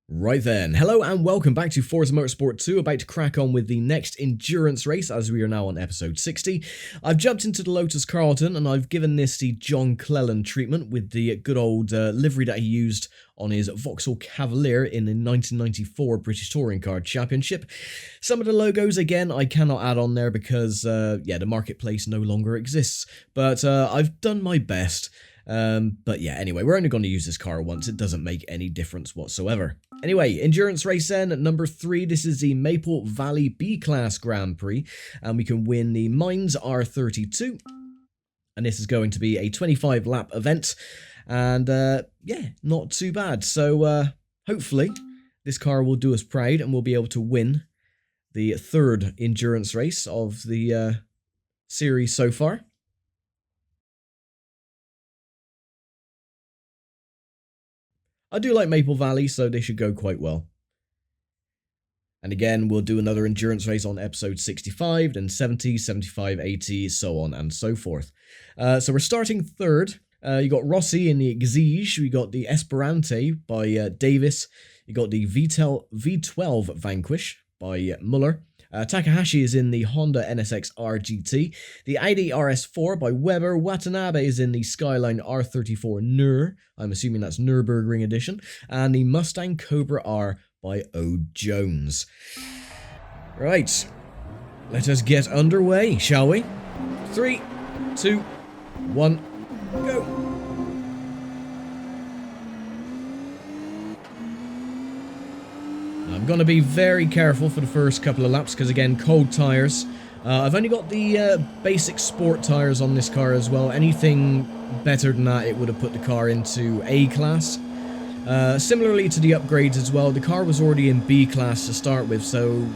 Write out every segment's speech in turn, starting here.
Right then, hello and welcome back to Forza Motorsport 2, about to crack on with the next endurance race as we are now on episode 60. I've jumped into the Lotus Carlton and I've given this the John Cleland treatment with the good old livery that he used on his Vauxhall Cavalier in the 1994 British Touring Car Championship. Some of the logos, again, I cannot add on there because, the marketplace no longer exists, but I've done my best. But yeah, anyway, we're only going to use this car once. It doesn't make any difference whatsoever. Anyway, endurance race then, at number 3, this is the Maple Valley B-Class Grand Prix, and we can win the Mines R32, and this is going to be a 25-lap event, and yeah, not too bad. So hopefully this car will do us proud, and we'll be able to win the 3rd endurance race of the series so far. I do like Maple Valley, so they should go quite well. And again, we'll do another endurance race on episode 65, then 70, 75, 80, so on and so forth. So we're starting 3rd. You got Rossi in the Exige. We got the Esperante by Davis. You got the V12 Vanquish by Muller. Takahashi is in the Honda NSX RGT. The Audi RS4 by Weber. Watanabe is in the Skyline R34 Nur. I'm assuming that's Nürburgring edition. And the Mustang Cobra R by O. Jones. Right. Let us get underway, shall we? 3, 2, 1, go. I'm going to be very careful for the first couple of laps because, again, cold tyres. I've only got the basic sport tyres on this car as well. Anything better than that, it would have put the car into A-Class. Similarly to the upgrades as well, the car was already in B-Class to start with, so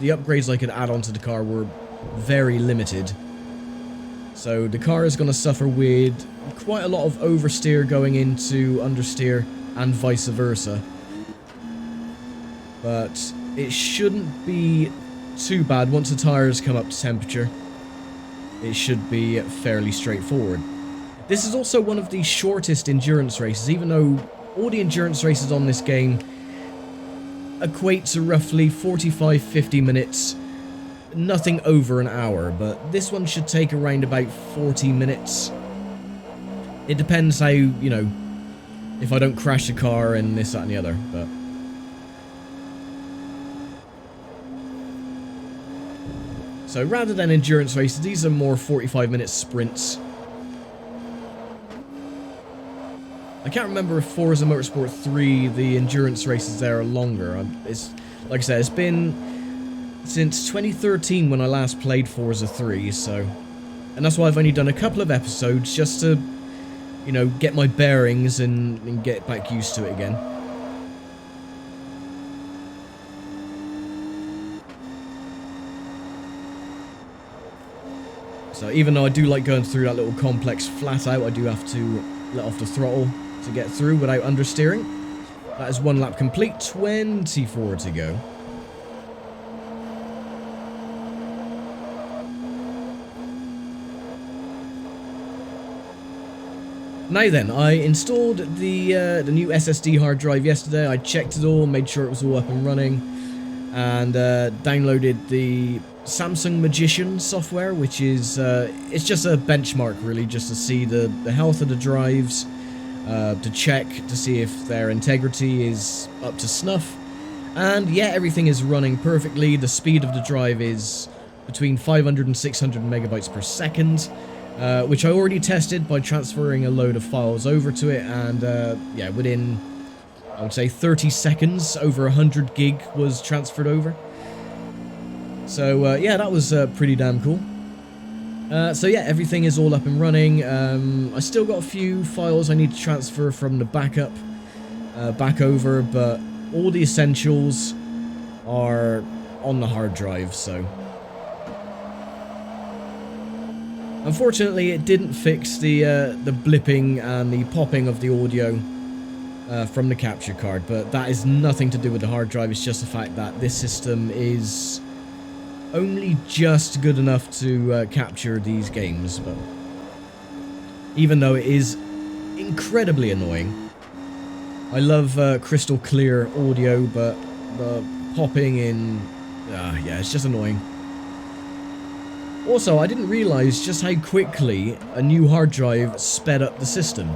the upgrades I could add onto the car were very limited. So the car is going to suffer with quite a lot of oversteer going into understeer and vice versa. But it shouldn't be too bad. Once the tyres come up to temperature, it should be fairly straightforward. This is also one of the shortest endurance races, even though all the endurance races on this game equate to roughly 45-50 minutes, nothing over an hour, but this one should take around about 40 minutes. It depends how, you know, if I don't crash the car and this, that and the other, but... So rather than endurance races, these are more 45-minute sprints. I can't remember if Forza Motorsport 3, the endurance races there are longer. It's, like I said, it's been since 2013 when I last played Forza 3, so... And that's why I've only done a couple of episodes, just to, you know, get my bearings and get back used to it again. So even though I do like going through that little complex flat out, I do have to let off the throttle to get through without understeering. That is 1 lap complete, 24 to go. Now then, I installed the new SSD hard drive yesterday. I checked it all, made sure it was all up and running, and downloaded the Samsung Magician software, which is it's just a benchmark really, just to see the health of the drives, to check to see if their integrity is up to snuff, and yeah, everything is running perfectly. The speed of the drive is between 500 and 600 megabytes per second, which I already tested by transferring a load of files over to it, and yeah, within, I would say, 30 seconds, over 100 gig was transferred over. So, yeah, that was pretty damn cool. So, yeah, everything is all up and running. I still got a few files I need to transfer from the backup back over, but all the essentials are on the hard drive, so... Unfortunately, it didn't fix the blipping and the popping of the audio from the capture card, but that is nothing to do with the hard drive. It's just the fact that this system is only just good enough to capture these games, but even though it is incredibly annoying. I love crystal clear audio, but the popping in, yeah, it's just annoying. Also, I didn't realise just how quickly a new hard drive sped up the system.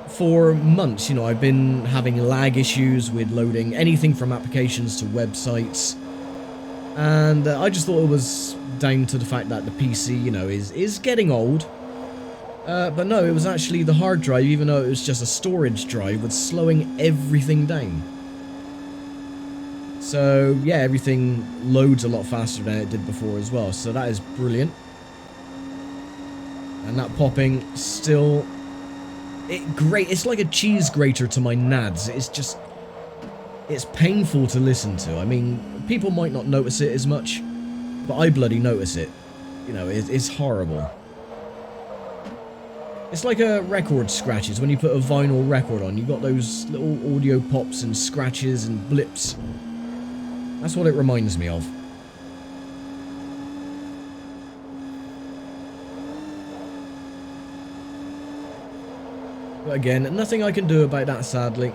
For months, you know, I've been having lag issues with loading anything from applications to websites, and I just thought it was down to the fact that the PC, you know, is getting old. But no, it was actually the hard drive, even though it was just a storage drive, was slowing everything down. So yeah, everything loads a lot faster than it did before as well, so that is brilliant. And that popping still, it's like a cheese grater to my nads. It's painful to listen to. I mean, people might not notice it as much, but I bloody notice it. You know, it's horrible. It's like a record scratches. When you put a vinyl record on, you got those little audio pops and scratches and blips. That's what it reminds me of. But again, nothing I can do about that, sadly.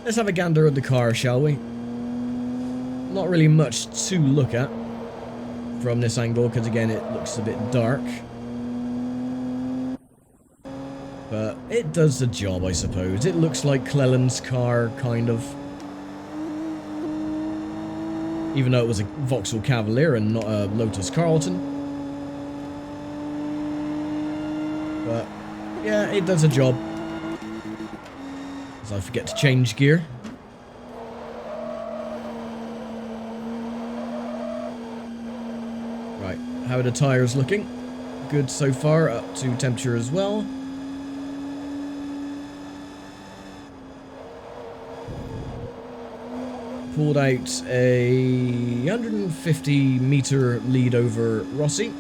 Let's have a gander at the car, shall we? Not really much to look at from this angle, because again, it looks a bit dark. But it does the job, I suppose. It looks like Cleland's car, kind of. Even though it was a Vauxhall Cavalier and not a Lotus Carlton. But, yeah, it does a job. As I forget to change gear. Right, how are the tyres looking? Good so far, up to temperature as well. Pulled out a 150 meter lead over Rossi.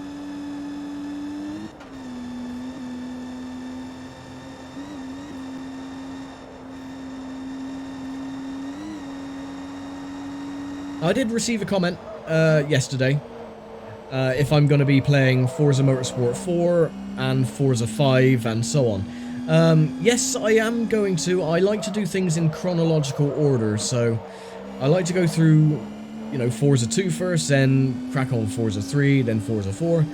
I did receive a comment yesterday if I'm going to be playing Forza Motorsport 4 and Forza 5 and so on. Yes, I am going to. I like to do things in chronological order, so I like to go through, you know, Forza 2 first, then crack on Forza 3, then Forza 4.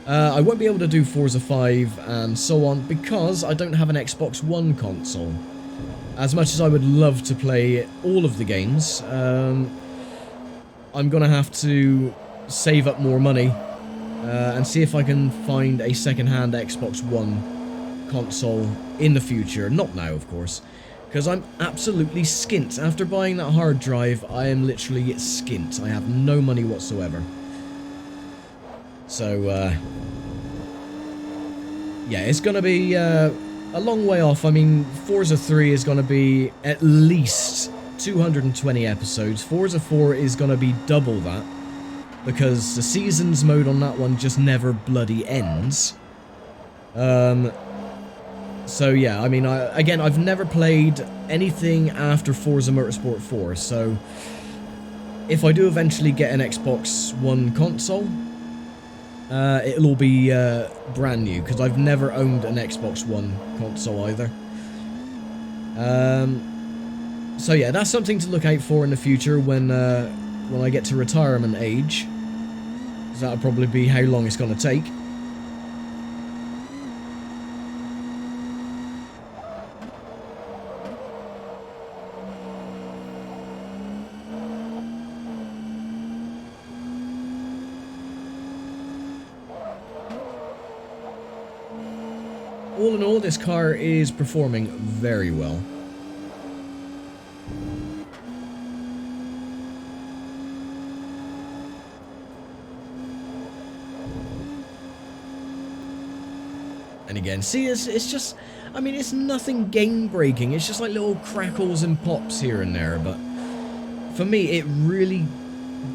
I won't be able to do Forza 5 and so on because I don't have an Xbox One console. As much as I would love to play all of the games, I'm going to have to save up more money and see if I can find a second-hand Xbox One console in the future. Not now, of course. Because I'm absolutely skint. After buying that hard drive, I am literally skint. I have no money whatsoever. So, yeah, it's going to be a long way off. I mean, Forza 3 is going to be at least 220 episodes. Forza 4 is going to be double that. Because the seasons mode on that one just never bloody ends. So yeah, I mean, again, I've never played anything after Forza Motorsport 4, so if I do eventually get an Xbox One console, it'll all be brand new, because I've never owned an Xbox One console either. So yeah, that's something to look out for in the future when I get to retirement age, because that'll probably be how long it's going to take. All in all, this car is performing very well. And again, see, it's just, I mean, it's nothing game-breaking. It's just like little crackles and pops here and there, but for me, it really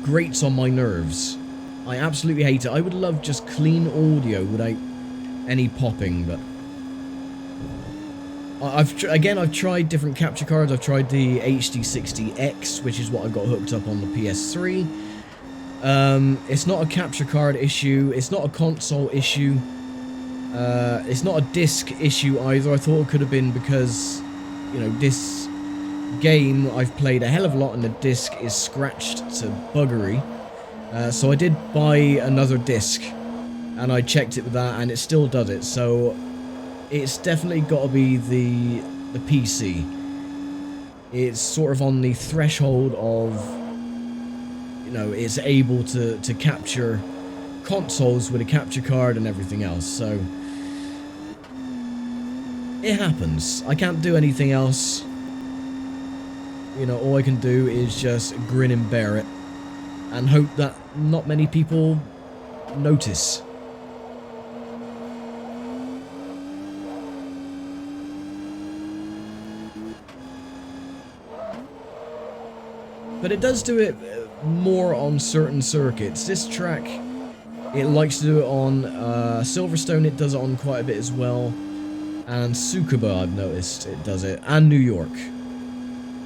grates on my nerves. I absolutely hate it. I would love just clean audio without any popping, but I've tried different capture cards. I've tried the HD60X, which is what I got hooked up on the PS3. It's not a capture card issue. It's not a console issue. It's not a disc issue either. I thought it could have been because, you know, this game I've played a hell of a lot and the disc is scratched to buggery. So I did buy another disc and I checked it with that and it still does it. So it's definitely got to be the PC. It's sort of on the threshold of, you know, it's able to capture consoles with a capture card and everything else. So it happens. I can't do anything else. You know, all I can do is just grin and bear it and hope that not many people notice. But it does do it more on certain circuits. This track, it likes to do it on Silverstone, it does it on quite a bit as well. And Tsukuba, I've noticed, it does it. And New York.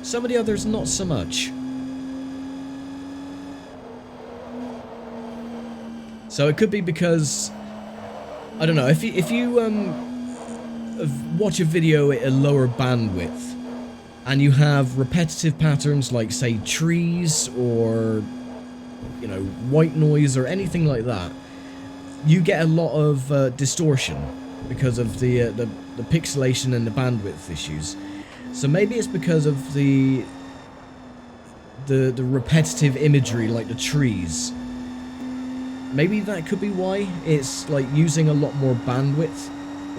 Some of the others, not so much. So it could be because, I don't know, if you watch a video at a lower bandwidth, and you have repetitive patterns like, say, trees or, you know, white noise or anything like that, you get a lot of distortion because of the pixelation and the bandwidth issues. So maybe it's because of the repetitive imagery like the trees. Maybe that could be why it's like using a lot more bandwidth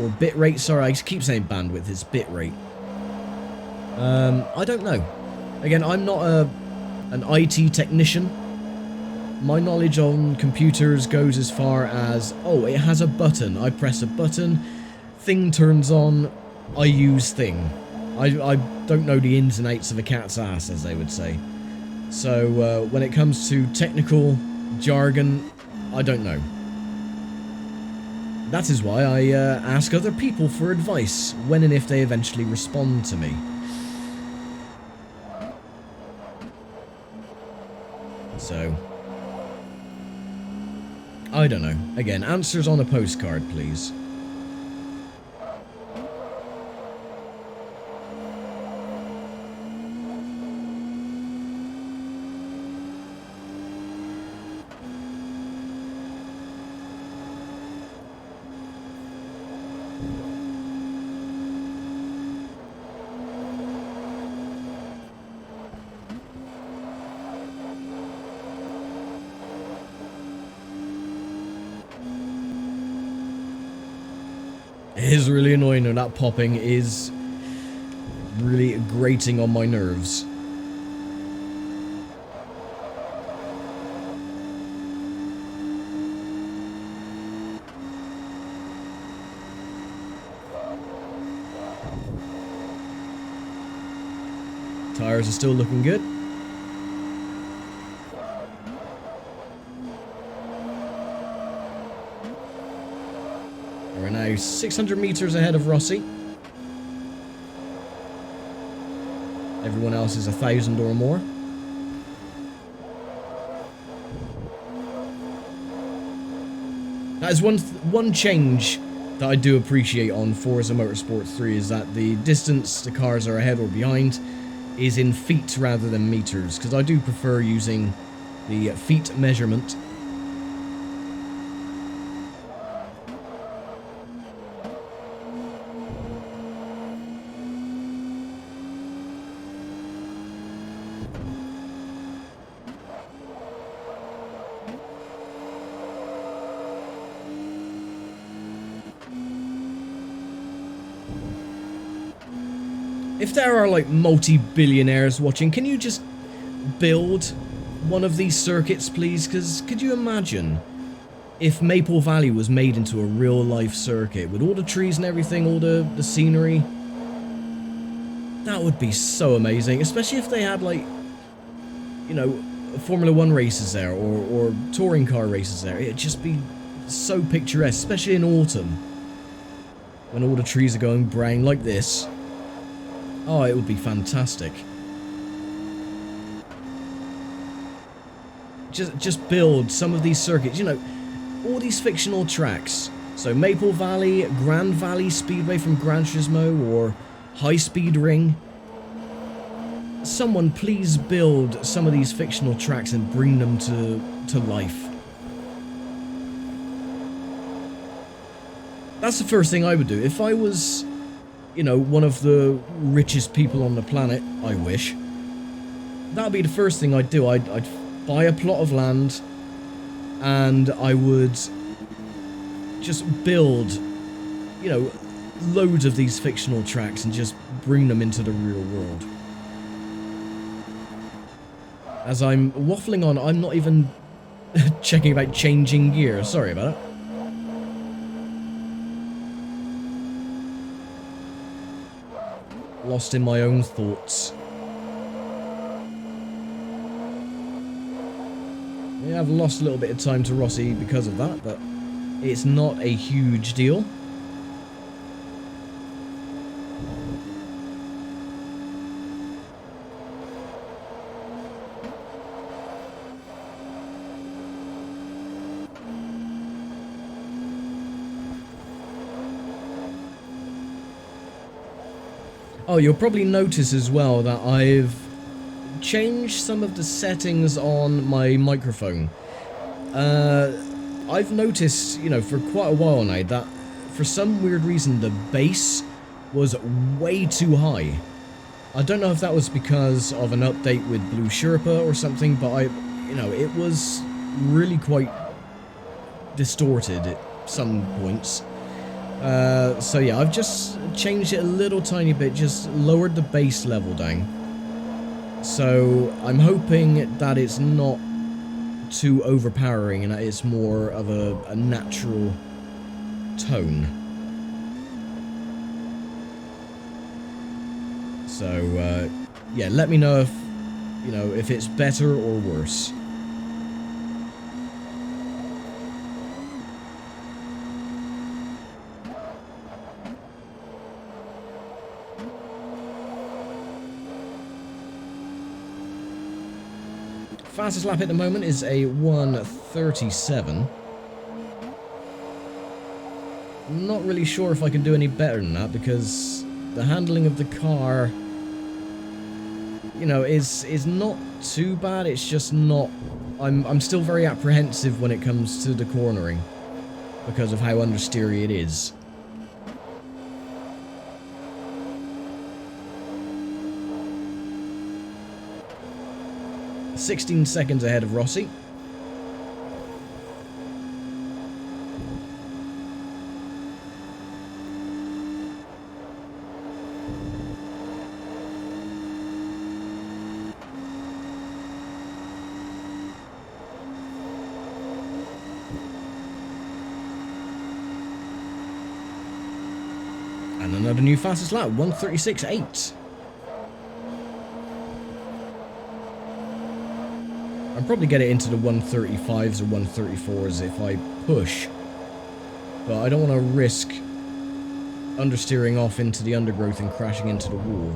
or bitrate. Sorry, I keep saying bandwidth, it's bitrate. I don't know. Again, I'm not an IT technician. My knowledge on computers goes as far as, oh, it has a button. I press a button, thing turns on, I use thing. I don't know the ins and outs of a cat's ass, as they would say. So when it comes to technical jargon, I don't know. That is why I ask other people for advice when and if they eventually respond to me. So, I don't know. Again, answers on a postcard, please. It is really annoying though, that popping is really grating on my nerves. Tires are still looking good. We're now 600 meters ahead of Rossi. Everyone else is 1,000 or more. That is one change that I do appreciate on Forza Motorsport 3 is that the distance the cars are ahead or behind is in feet rather than meters, because I do prefer using the feet measurement. If there are like multi-billionaires watching, can you just build one of these circuits, please? Because could you imagine if Maple Valley was made into a real-life circuit with all the trees and everything, all the scenery? That would be so amazing, especially if they had, like, you know, Formula 1 races there or touring car races there. It'd just be so picturesque, especially in autumn when all the trees are going brown like this. Oh, it would be fantastic. Just build some of these circuits. You know, all these fictional tracks So Maple Valley, Grand Valley Speedway from Gran Turismo, or High Speed Ring. Someone please build some of these fictional tracks and bring them to life. That's the first thing I would do. If I was, you know, one of the richest people on the planet, I wish, that'd be the first thing I'd do. I'd buy a plot of land, and I would just build, you know, loads of these fictional tracks and just bring them into the real world. As I'm waffling on, I'm not even checking about changing gear. Sorry about it. Lost in my own thoughts. Yeah, I've lost a little bit of time to Rossi because of that, but it's not a huge deal. Oh, you'll probably notice as well that I've changed some of the settings on my microphone. I've noticed, you know, for quite a while now that for some weird reason the bass was way too high. I don't know if that was because of an update with Blue Sherpa or something, but you know, it was really quite distorted at some points. So yeah, I've just changed it a little tiny bit, just lowered the bass level down. So I'm hoping that it's not too overpowering and that it's more of a natural tone. So yeah, let me know if, you know, if it's better or worse. Fastest lap at the moment is a 1:37. I'm not really sure if I can do any better than that because the handling of the car, you know, is not too bad. It's just not. I'm still very apprehensive when it comes to the cornering because of how understeery it is. 16 seconds ahead of Rossi. And another new fastest lap, 1:36.8. I'll probably get it into the 1:35s or 1:34s if I push. But I don't want to risk understeering off into the undergrowth and crashing into the wall.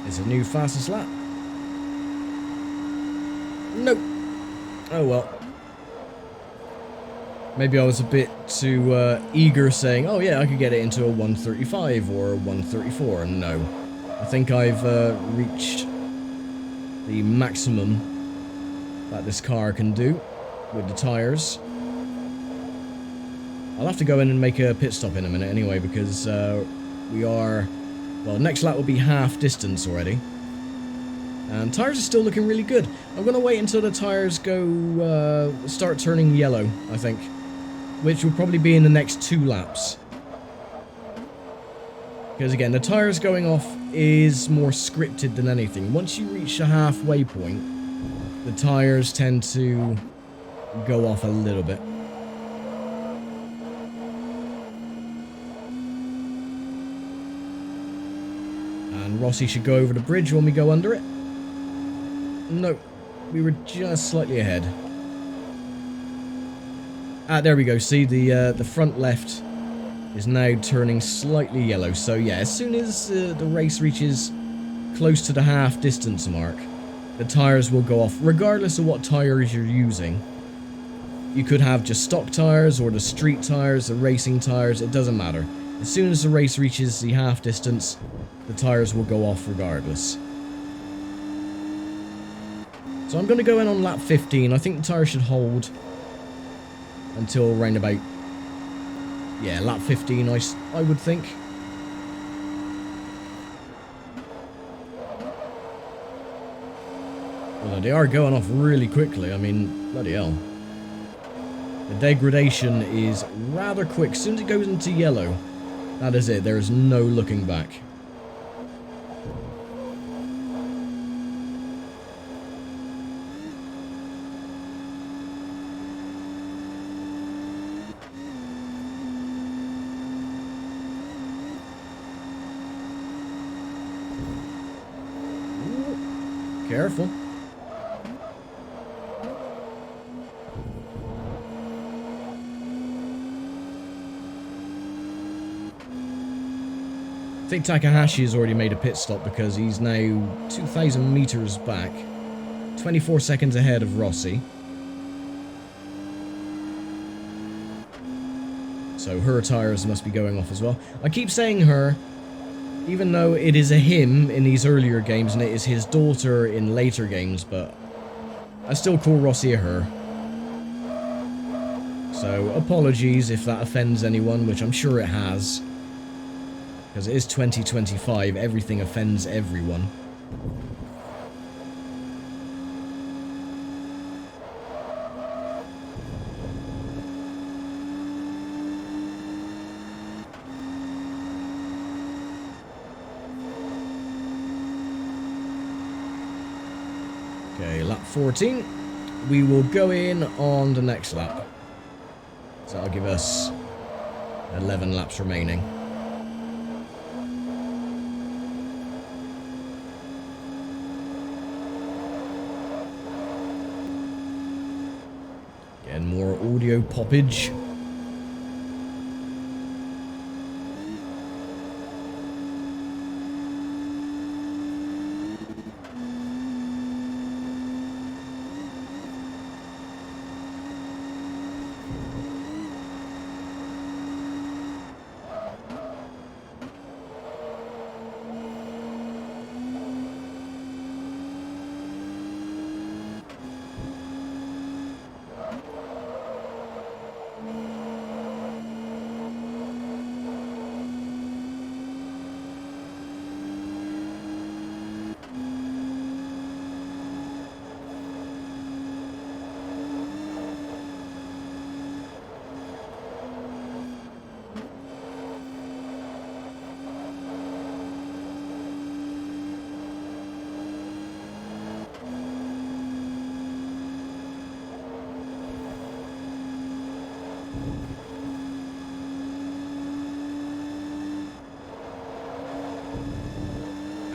Is a new fastest lap. Nope. Oh well. Maybe I was a bit too eager saying, oh yeah, I could get it into a 135 or a 134. No. I think I've reached the maximum that this car can do with the tyres. I'll have to go in and make a pit stop in a minute anyway, because we are... Well, next lap will be half distance already. And tyres are still looking really good. I'm going to wait until the tyres go... start turning yellow, I think. Which will probably be in the next 2 laps. Because again, the tyres going off is more scripted than anything. Once you reach the halfway point, the tyres tend to go off a little bit. And Rossi should go over the bridge when we go under it. No, we were just slightly ahead. Ah, there we go. See, the front left is now turning slightly yellow. So yeah, as soon as the race reaches close to the half distance mark, the tyres will go off, regardless of what tyres you're using. You could have just stock tyres, or the street tyres, the racing tyres, it doesn't matter. As soon as the race reaches the half distance, the tyres will go off regardless. So I'm going to go in on lap 15. I think the tyres should hold until around about, yeah, lap 15, I would think. Well, they are going off really quickly. I mean, bloody hell. The degradation is rather quick. As soon as it goes into yellow, that is it. There is no looking back. Careful. I think Takahashi has already made a pit stop because he's now 2,000 meters back, 24 seconds ahead of Rossi. So her tires must be going off as well. I keep saying her, even though it is a him in these earlier games and it is his daughter in later games, but I still call Rossi a her. So apologies if that offends anyone, which I'm sure it has. Because it is 2025, everything offends everyone. Okay, lap 14. We will go in on the next lap. So that'll give us 11 laps remaining. Getting more audio poppage.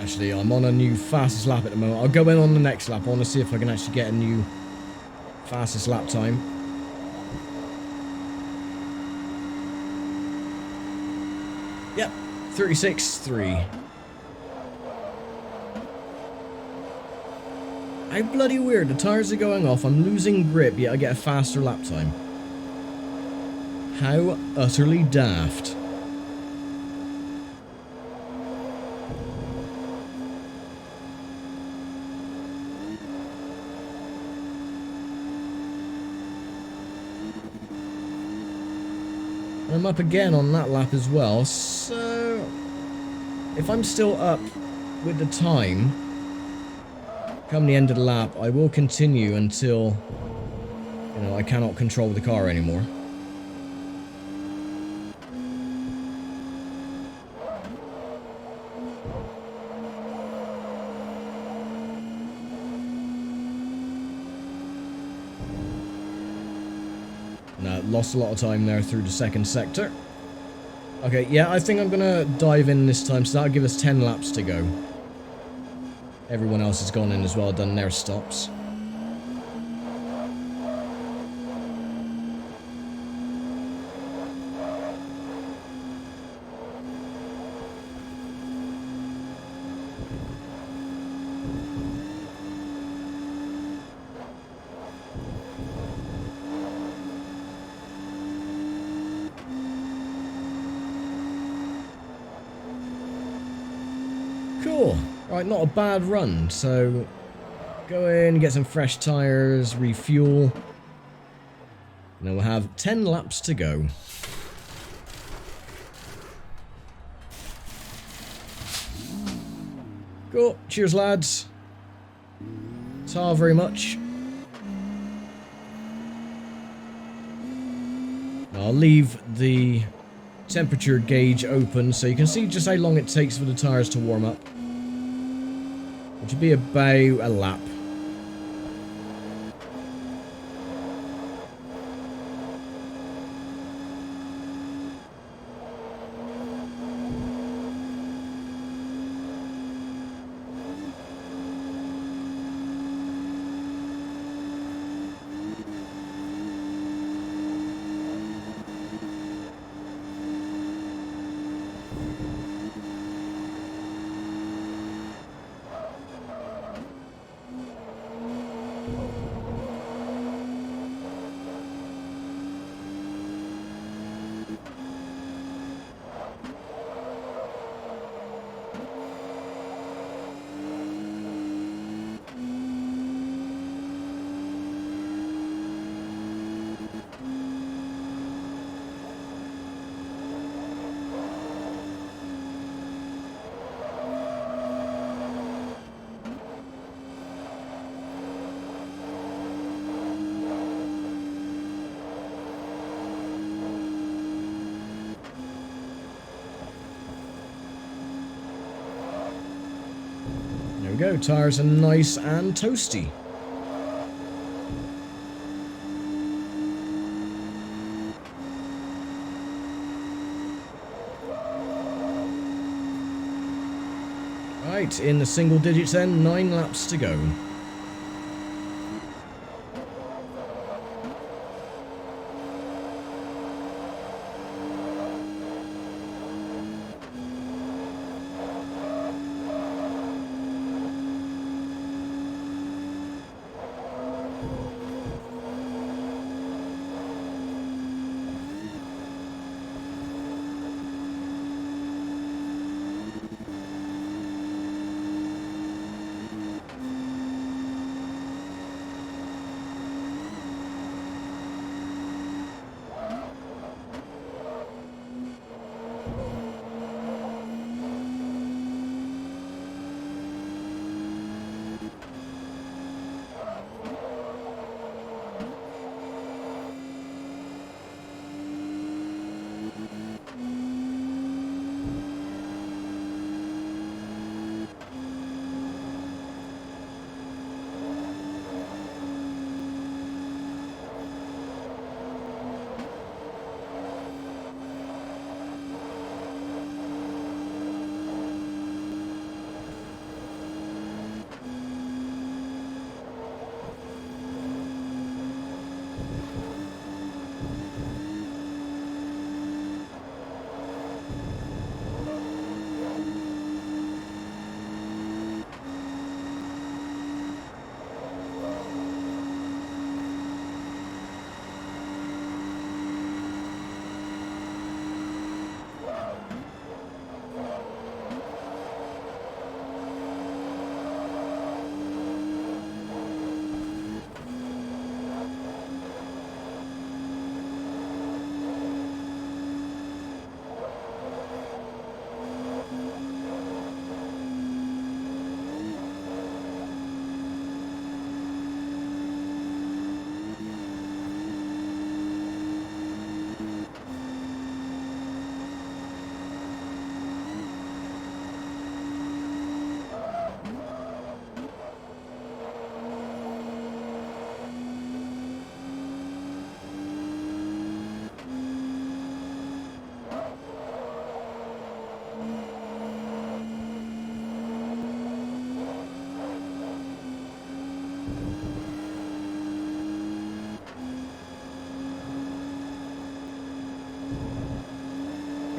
Actually, I'm on a new fastest lap at the moment. I'll go in on the next lap. I want to see if I can actually get a new fastest lap time. Yep, 36.3. How bloody weird. The tyres are going off. I'm losing grip, yet I get a faster lap time. How utterly daft. And I'm up again on that lap as well, so if I'm still up with the time, come the end of the lap, I will continue until, you know, I cannot control the car anymore. No, lost a lot of time there through the second sector. Okay, yeah, I think I'm gonna dive in this time, so that'll give us 10 laps to go. Everyone else has gone in as well, done their stops. Cool. Right, not a bad run. So, go in, get some fresh tyres, refuel. And then we'll have 10 laps to go. Cool. Cheers, lads. Ta very much. I'll leave the temperature gauge open so you can see just how long it takes for the tyres to warm up. Which would be about a lap. There we go, tyres are nice and toasty. Right, in the single digits then, 9 laps to go.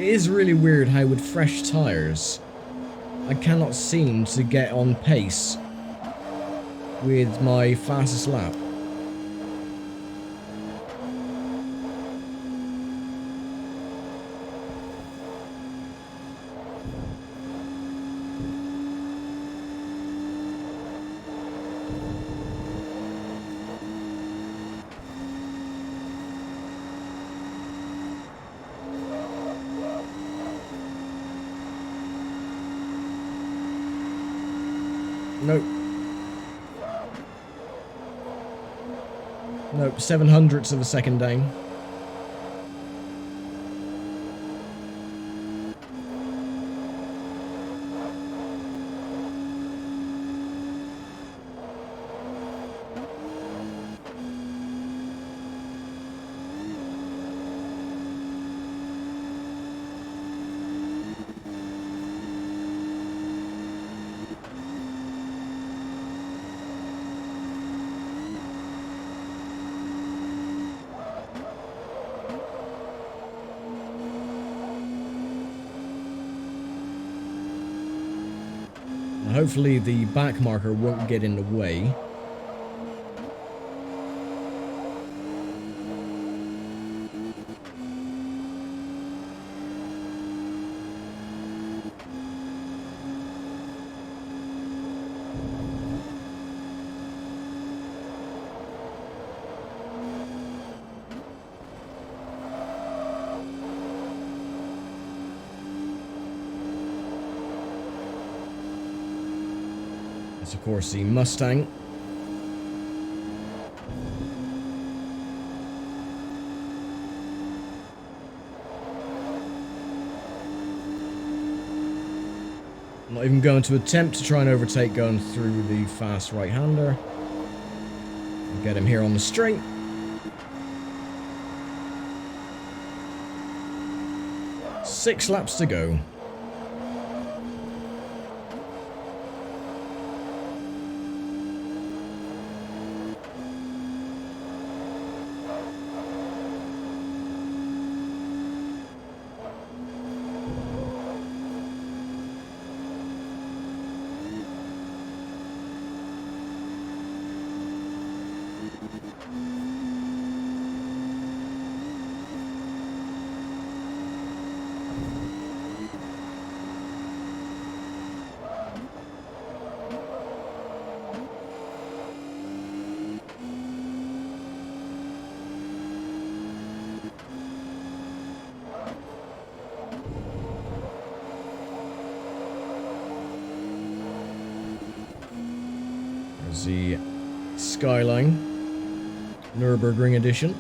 It is really weird how with fresh tyres, I cannot seem to get on pace with my fastest lap. Nope. Nope, 7/100ths of a second down. Hopefully the back marker won't get in the way. Of course, the Mustang. I'm not even going to attempt to try and overtake going through the fast right-hander. I'll get him here on the straight. Six laps to go. The Skyline Nürburgring edition.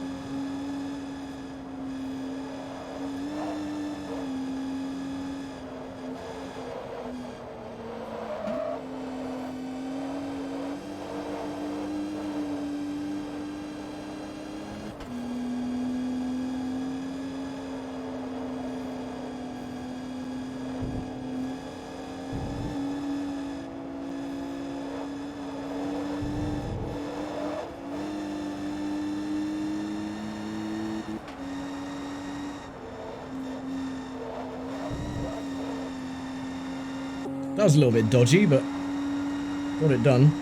That was a little bit dodgy, but got it done.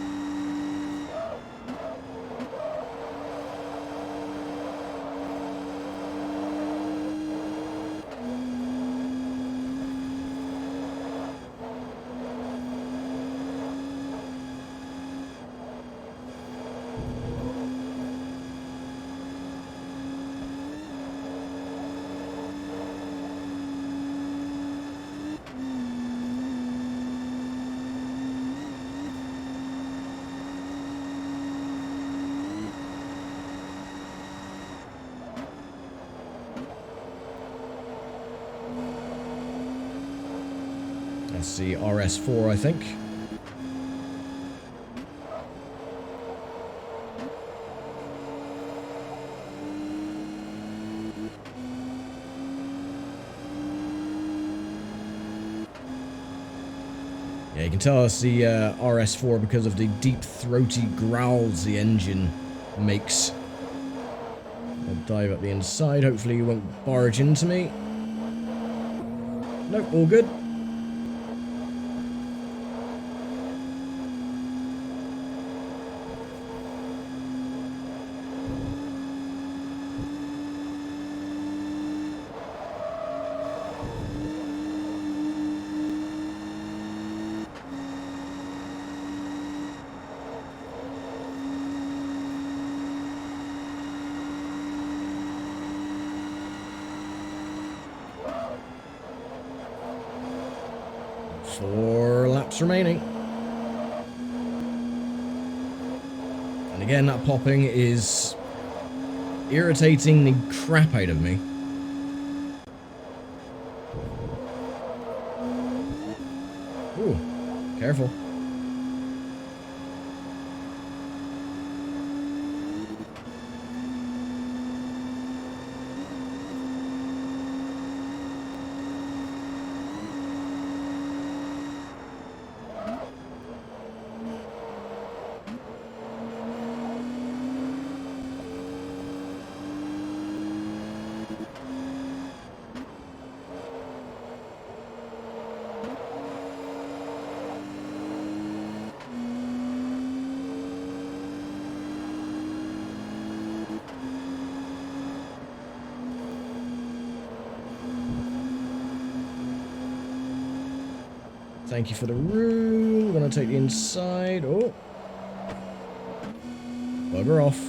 That's the RS4, I think. Yeah, you can tell it's the RS4 because of the deep, throaty growls the engine makes. I'll dive up the inside. Hopefully you won't barge into me. Nope, all good. Four laps remaining. And again, that popping is irritating the crap out of me. Ooh, careful. Thank you for the room. We're gonna take the inside. Oh. Bugger off.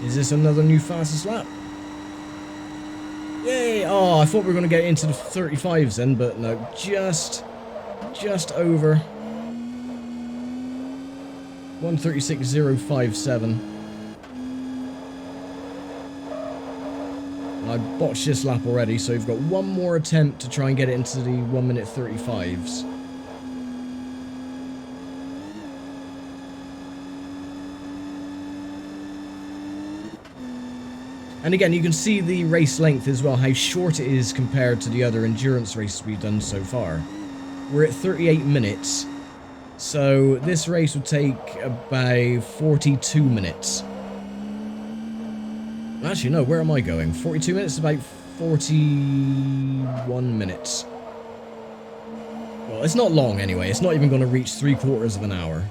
Is this another new fastest lap? Yay! Oh, I thought we were going to get into the 35s then, but no, just over. 1:36.057. I botched this lap already, so we've got one more attempt to try and get it into the 1 minute 35s. And again, you can see the race length as well, how short it is compared to the other endurance races we've done so far. We're at 38 minutes, so this race would take about 42 minutes. Actually, no, where am I going? 42 minutes, about 41 minutes. Well, it's not long anyway, it's not even going to reach 3/4 of an hour.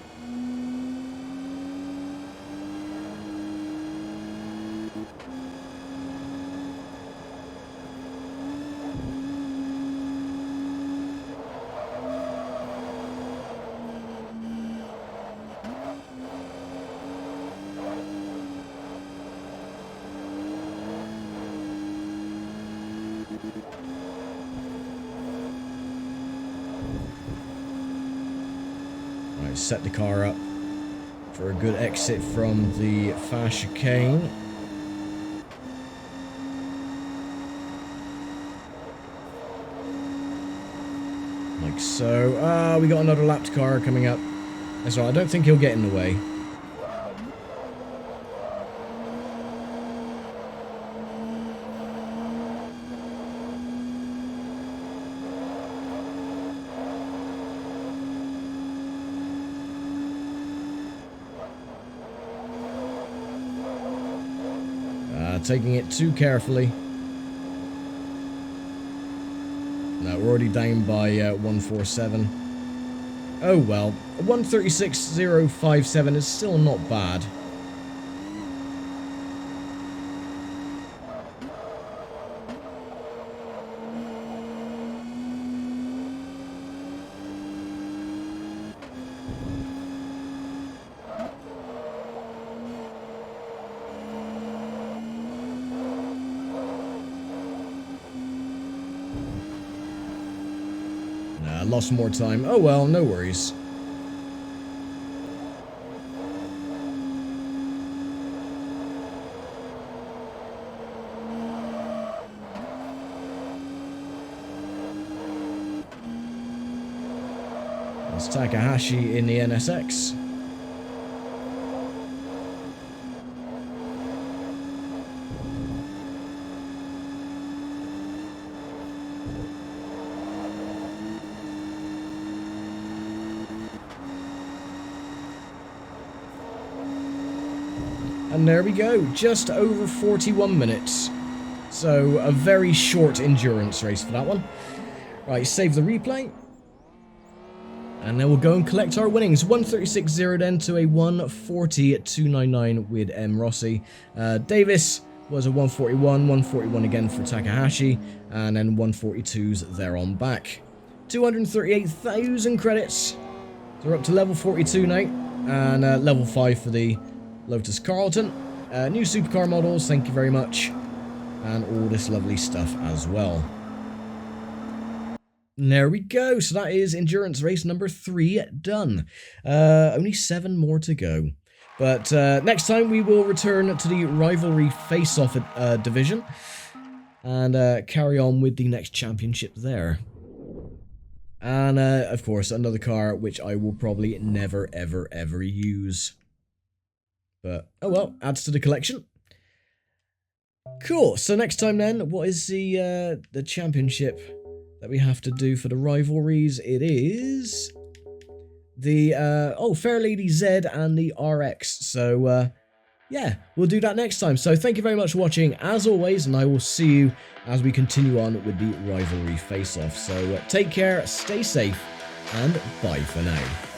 Let's set the car up for a good exit from the fast chicane. Like so. We got another lapped car coming up. That's right, I don't think he'll get in the way. Taking it too carefully. No, we're already down by 147. Oh well, 136.057 is still not bad. Lost more time. Oh well, no worries. It's Takahashi in the NSX. And there we go, just over 41 minutes. So, a very short endurance race for that one. Right, save the replay. And then we'll go and collect our winnings. 136.0 then to a 140.299 with M. Rossi. Davis was a 141, 141 again for Takahashi, and then 142s there on back. 238,000 credits. So we're up to level 42 now, and level 5 for the Lotus Carlton, new supercar models, thank you very much, and all this lovely stuff as well. And there we go, so that is endurance race number 3 done. Only 7 more to go. But next time we will return to the rivalry face-off division, and carry on with the next championship there. And of course, another car which I will probably never, ever, ever use. But, oh well, adds to the collection. Cool, so next time then, what is the championship that we have to do for the rivalries? It is the, Fair Lady Z and the RX. So, yeah, we'll do that next time. So thank you very much for watching, as always, and I will see you as we continue on with the rivalry face-off. So take care, stay safe, and bye for now.